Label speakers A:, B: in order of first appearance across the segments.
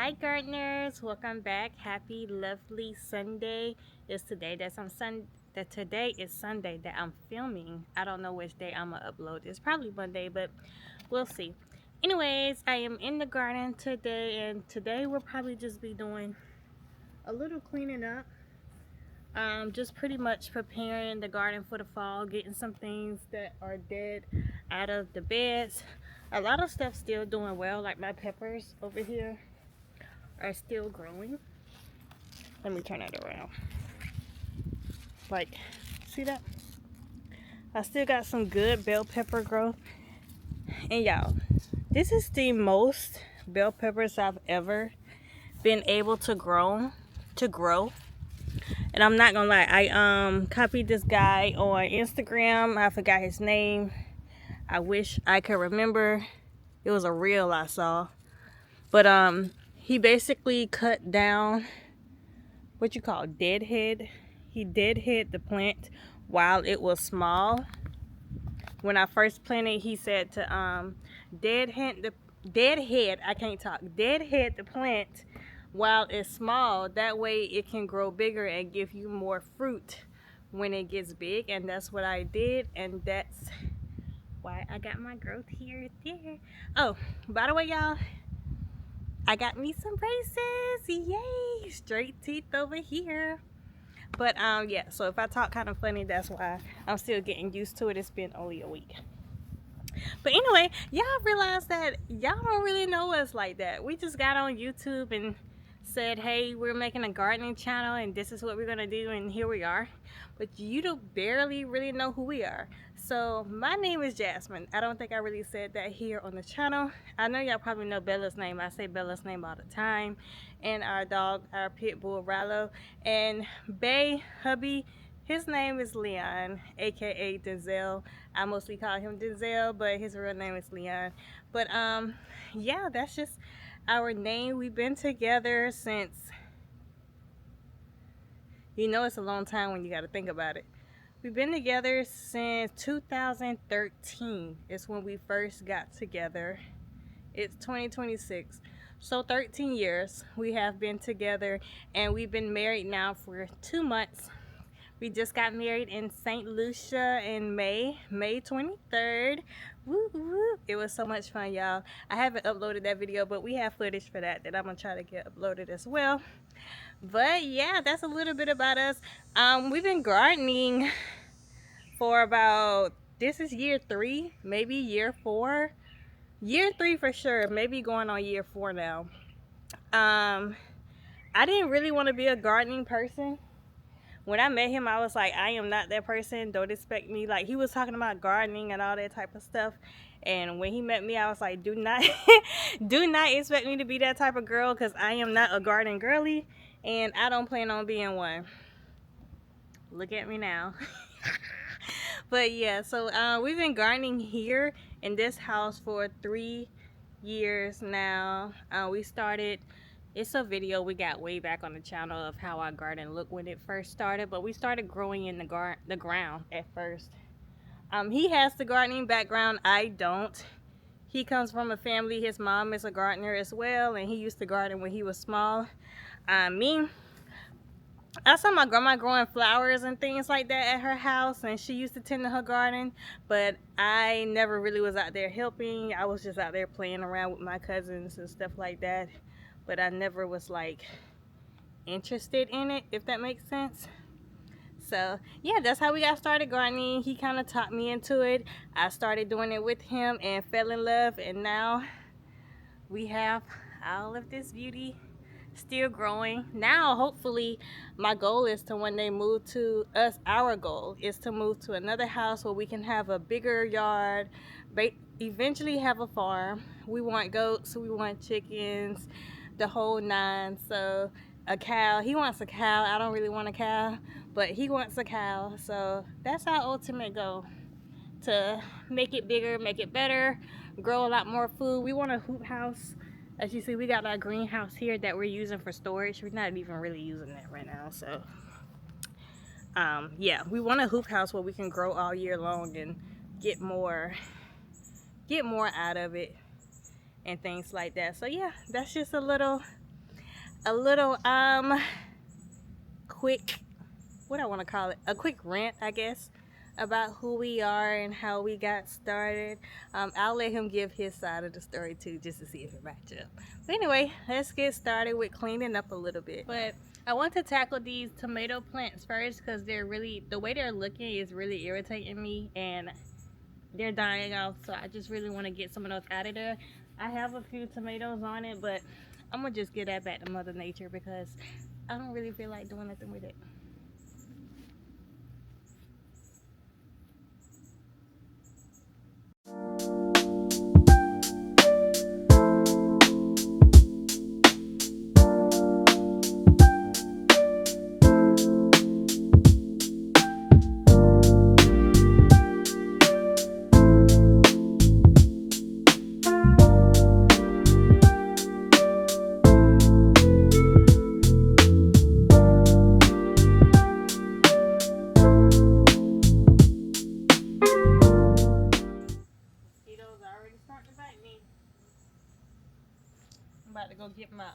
A: Hi gardeners, welcome back. Happy lovely Sunday. It's today today is Sunday that I'm filming. I don't know which day I'm gonna upload. It's probably Monday, but we'll see. Anyways, I am in the garden today, and today we'll probably just be doing a little cleaning up. Just pretty much preparing the garden for the fall, getting some things that are dead out of the beds. A lot of stuff still doing well, like my peppers over here are still growing. Let me turn it around. Like, see that? I still got some good bell pepper growth. And y'all, this is the most bell peppers I've ever been able to grow. And I'm not gonna lie, I copied this guy on Instagram. I forgot his name. I wish I could remember. It was a reel I saw. But he basically cut down what you call deadhead. He deadhead the plant while it was small. When I first planted, he said to deadhead the plant while it's small. That way it can grow bigger and give you more fruit when it gets big. And that's what I did, and that's why I got my growth here. Oh, by the way, y'all, I got me some braces. Yay! Straight teeth over here. But yeah, so if I talk kind of funny, that's why. I'm still getting used to it. It's been only a week. But anyway, y'all realize that y'all don't really know us like that. We just got on YouTube and said, hey, we're making a gardening channel and this is what we're gonna do, and here we are. But you don't barely really know who we are. So my name is Jasmine. I don't think I really said that here on the channel. I know y'all probably know Bella's name. I say Bella's name all the time. And our dog, our pit bull Rallo. And Bay, hubby, his name is Leon, aka Denzel. I mostly call him Denzel, but his real name is Leon. But yeah, that's just our name. We've been together since, you know, it's a long time when you got to think about it. We've been together since 2013. It's when we first got together. It's 2026. So 13 years we have been together, and we've been married now for 2 months. We just got married in St. Lucia in May 23rd. Woo woo. It was so much fun, y'all. I haven't uploaded that video, but we have footage for that I'm gonna try to get uploaded as well. But yeah, that's a little bit about us. We've been gardening for about, this is year 3, maybe year 4. Year 3 for sure, maybe going on year 4 now. I didn't really want to be a gardening person. When I met him, I was like, I am not that person. Don't expect me. Like, he was talking about gardening and all that type of stuff. And when he met me, I was like, do not do not expect me to be that type of girl, because I am not a garden girly, and I don't plan on being one. Look at me now. But yeah, so we've been gardening here in this house for 3 years now. We started, it's a video we got way back on the channel of how our garden looked when it first started, but we started growing in the ground at first. He has the gardening background, I don't. He comes from a family, his mom is a gardener as well, and he used to garden when he was small. I saw my grandma growing flowers and things like that at her house, and she used to tend to her garden, but I never really was out there helping. I was just out there playing around with my cousins and stuff like that, but I never was like interested in it, if that makes sense. So yeah, that's how we got started gardening. He kind of taught me into it. I started doing it with him and fell in love, and now we have all of this beauty still growing. Now hopefully my goal is to one day move to our goal is to move to another house where we can have a bigger yard, eventually have a farm. We want goats, we want chickens, the whole 9. So a cow, he wants a cow. I don't really want a cow, but he wants a cow. So that's our ultimate goal, to make it bigger, make it better, grow a lot more food. We want a hoop house. As you see, we got our greenhouse here that we're using for storage. We're not even really using that right now. So yeah, we want a hoop house where we can grow all year long and get more out of it and things like that. So yeah, that's just a little a little quick, what I want to call it, a quick rant, I guess, about who we are and how we got started. I'll let him give his side of the story too, just to see if it matches up. But anyway, let's get started with cleaning up a little bit. But I want to tackle these tomato plants first because they're really, the way they're looking is really irritating me, and they're dying off. So I just really want to get some of those out of there. I have a few tomatoes on it, but I'm gonna just get that back to Mother Nature because I don't really feel like doing nothing with it. Mosquitoes are already starting to bite me. I'm about to go get my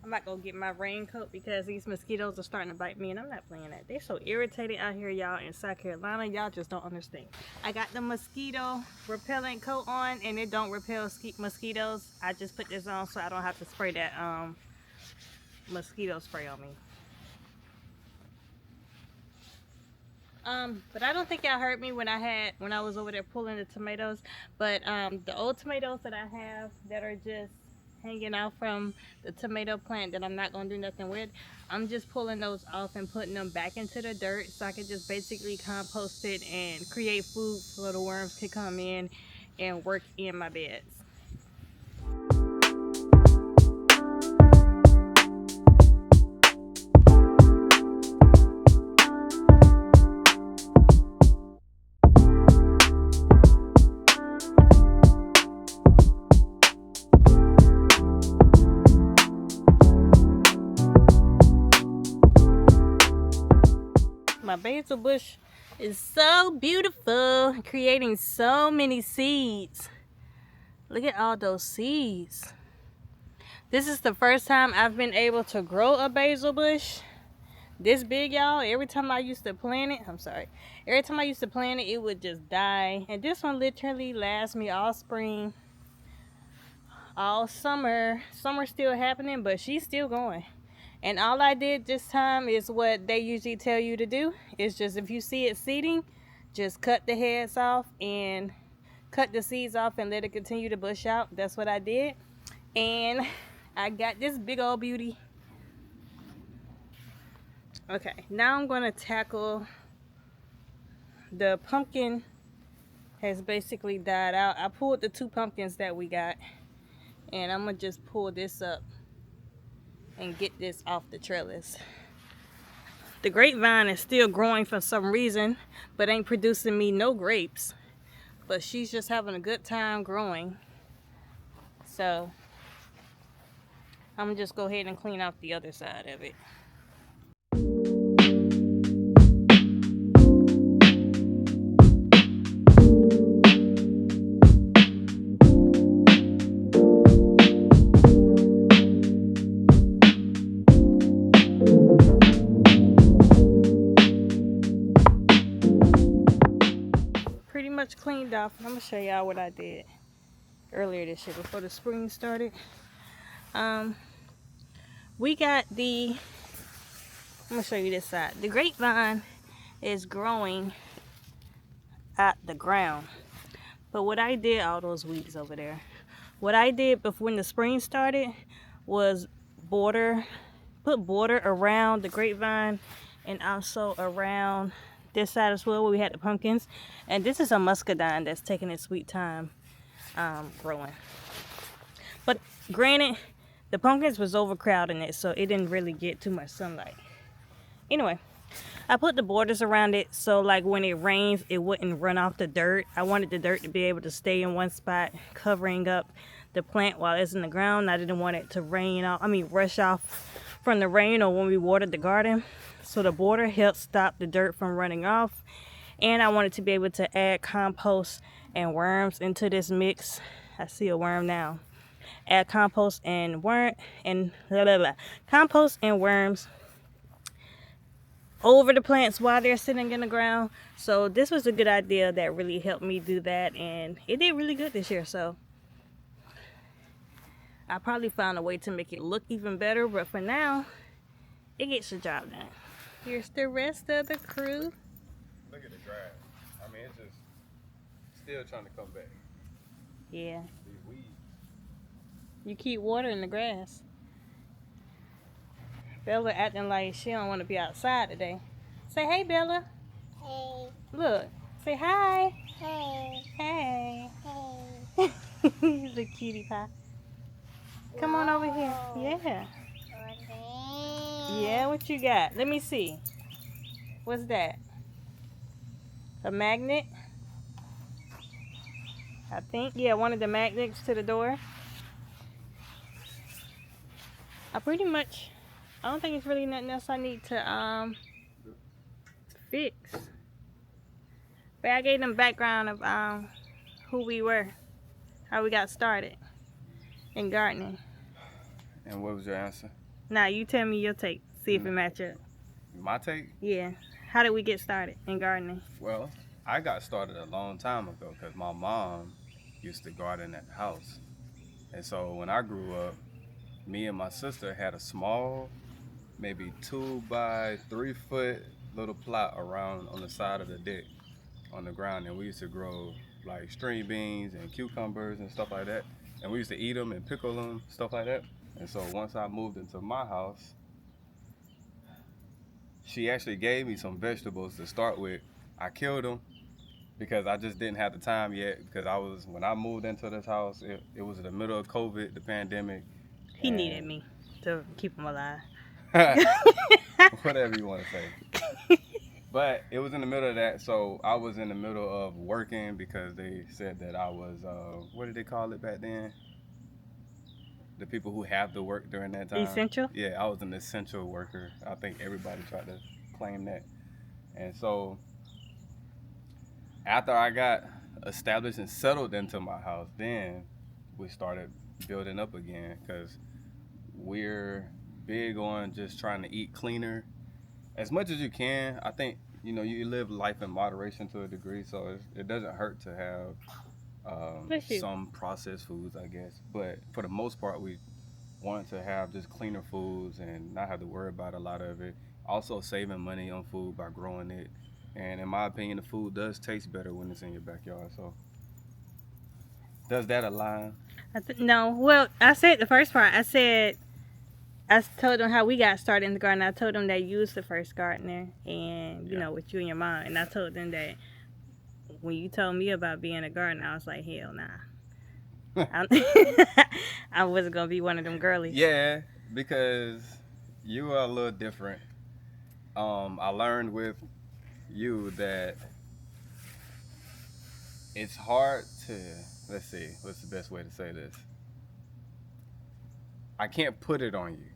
A: I'm not gonna get my raincoat because these mosquitoes are starting to bite me, and I'm not playing that. They're so irritating out here, y'all, in South Carolina. Y'all just don't understand. I got the mosquito repellent coat on, and it don't repel mosquitoes. I just put this on so I don't have to spray that mosquito spray on me. But I don't think y'all heard me when I was over there pulling the tomatoes. But the old tomatoes that I have that are just hanging out from the tomato plant that I'm not gonna do nothing with, I'm just pulling those off and putting them back into the dirt so I can just basically compost it and create food so the worms can come in and work in my beds. My basil bush is so beautiful, creating so many seeds. Look at all those seeds. This is the first time I've been able to grow a basil bush this big, y'all. Every time I used to plant it, every time I used to plant it, it would just die. And this one literally lasts me all spring, all summer. Summer's still happening, but she's still going. And all I did this time is what they usually tell you to do. It's just, if you see it seeding, just cut the heads off and cut the seeds off and let it continue to bush out. That's what I did. And I got this big old beauty. Okay, now I'm going to tackle the pumpkin. Has basically died out. I pulled the 2 pumpkins that we got, and I'm going to just pull this up and get this off the trellis. The grapevine is still growing for some reason, but ain't producing me no grapes. But she's just having a good time growing. So I'm gonna just go ahead and clean out the other side of it. Pretty much cleaned off. I'm gonna show y'all what I did earlier this year before the spring started. We got I'm gonna show you this side. The grapevine is growing at the ground, but what I did, all those weeds over there, what I did before when the spring started was put border around the grapevine and also around this side as well where we had the pumpkins. And this is a muscadine that's taking its sweet time growing. But granted, the pumpkins was overcrowding it, so it didn't really get too much sunlight. Anyway, I put the borders around it so like when it rains, it wouldn't run off the dirt. I wanted the dirt to be able to stay in one spot, covering up the plant while it's in the ground. I didn't want it to rush off from the rain or when we watered the garden. So the border helped stop the dirt from running off. And I wanted to be able to add compost and worms into this mix. I see a worm now. add compost and compost and worms over the plants while they're sitting in the ground. So this was a good idea that really helped me do that, and it did really good this year. So I probably found a way to make it look even better, but for now it gets the job done. Here's the rest of the crew.
B: Look at the grass. I mean, it's just still trying to come back.
A: Yeah,
B: These weeds.
A: you keep watering the grass. Bella acting like she don't want to be outside today. Say hey, Bella.
C: Hey,
A: Look, say hi.
C: hey,
A: Hey.
C: hey.
A: He's a cutie pie. Come on over here. Yeah. Yeah, what you got? Let me see. What's that? A magnet? I think. Yeah, one of the magnets to the door. I don't think it's really nothing else I need to fix. But I gave them background of who we were, how we got started in gardening.
B: And what was your answer?
A: Now you tell me your take. See if it match up.
B: My take?
A: Yeah. How did we get started in gardening?
B: Well, I got started a long time ago because my mom used to garden at the house. And so when I grew up, me and my sister had a small, maybe 2 by 3 foot little plot around on the side of the deck on the ground. And we used to grow like string beans and cucumbers and stuff like that. And we used to eat them and pickle them, stuff like that. And so once I moved into my house, she actually gave me some vegetables to start with. I killed them because I just didn't have the time yet, because when I moved into this house, it was in the middle of COVID, the pandemic.
A: He needed me to keep him alive.
B: Whatever you want to say. But it was in the middle of that, so I was in the middle of working because they said that I was, what did they call it back then? The people who have to work during that time.
A: Essential?
B: Yeah, I was an essential worker. I think everybody tried to claim that. And so after I got established and settled into my house, then we started building up again, because we're big on just trying to eat cleaner as much as you can. I think, you live life in moderation to a degree, so it doesn't hurt to have some processed foods, I guess. But for the most part, we want to have just cleaner foods and not have to worry about a lot of it. Also saving money on food by growing it. And in my opinion, the food does taste better when it's in your backyard. So does that align?
A: No. Well, I said the first part. I told them how we got started in the garden. I told them that you was the first gardener, and with you and your mom. And I told them that when you told me about being a gardener, I was like, hell nah. I wasn't gonna be one of them girlies.
B: Yeah, because you are a little different. I learned with you that it's hard to, let's see, what's the best way to say this? I can't put it on you.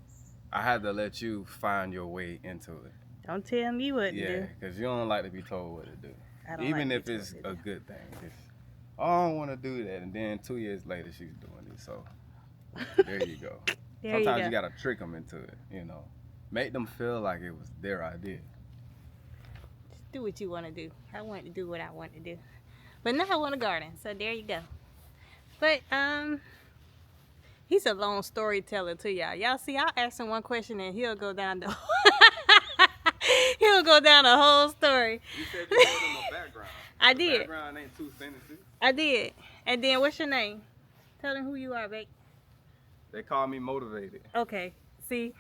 B: I had to let you find your way into it.
A: Don't tell me what to do.
B: Yeah, because you don't like to be told what to do.
A: I don't
B: Even
A: like
B: if it's a good thing. I don't want to do that. And then 2 years later, she's doing it. So there you go. Sometimes you got to trick them into it, Make them feel like it was their idea.
A: Just do what you want to do. I want to do what I want to do. But now I want to garden. So there you go. But, he's a long storyteller to y'all. Y'all see, I'll ask him one question and he'll go down the whole story.
B: You said you told him a background.
A: I did.
B: Background ain't 2 sentences.
A: I did. And then what's your name? Tell them who you are, babe.
B: They call me Motivated.
A: Okay. See?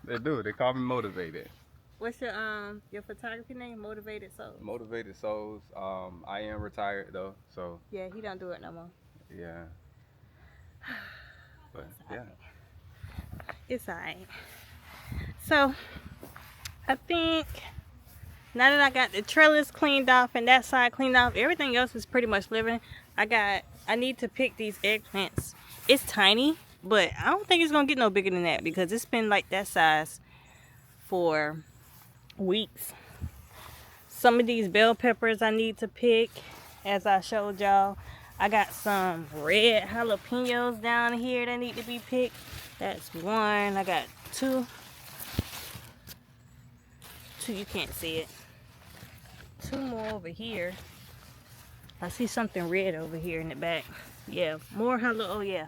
B: They do. They call me Motivated.
A: What's your photography name? Motivated Souls.
B: Motivated Souls. I am retired though, so.
A: Yeah, he don't do it no more.
B: Yeah. But yeah.
A: It's alright. So I think now that I got the trellis cleaned off and that side cleaned off, everything else is pretty much living. I need to pick these eggplants. It's tiny, but I don't think it's gonna get no bigger than that because it's been like that size for weeks. Some of these bell peppers I need to pick, as I showed y'all. I got some red jalapenos down here that need to be picked. That's one. I got two. Two, you can't see it. Two more over here. I see something red over here in the back. Yeah, more oh yeah.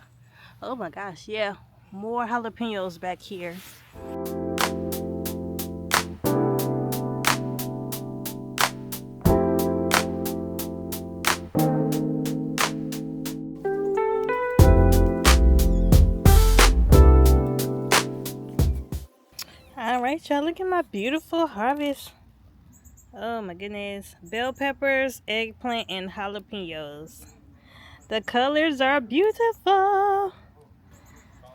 A: Oh my gosh, yeah. More jalapenos back here. Alright, y'all, look at my beautiful harvest. Oh my goodness. Bell peppers, eggplant, and jalapenos. The colors are beautiful.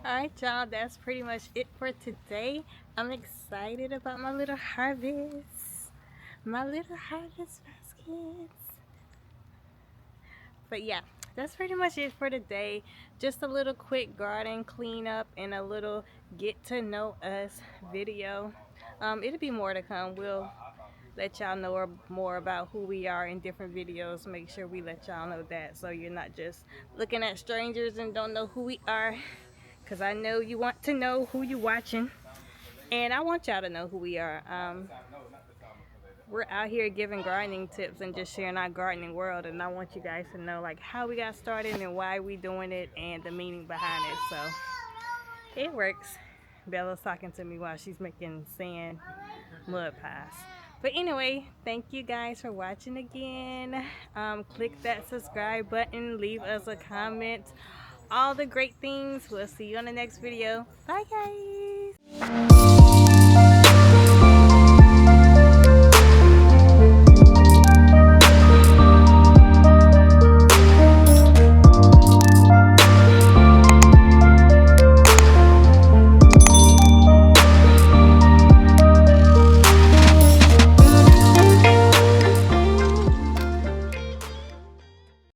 A: Alright, y'all, that's pretty much it for today. I'm excited about my little harvest. My little harvest baskets. But yeah, that's pretty much it for today. Just a little quick garden cleanup and a little get to know us video. It'll be more to come. We'll let y'all know more about who we are in different videos. Make sure we let y'all know that, so you're not just looking at strangers and don't know who we are, because I know you want to know who you're watching, and I want y'all to know who we are. We're out here giving gardening tips and just sharing our gardening world, and I want you guys to know like how we got started and why we doing it and the meaning behind it. So it works. Bella's talking to me while she's making sand mud pies. But anyway, thank you guys for watching again. Click that subscribe button, leave us a comment, all the great things. We'll see you on the next video. Bye guys.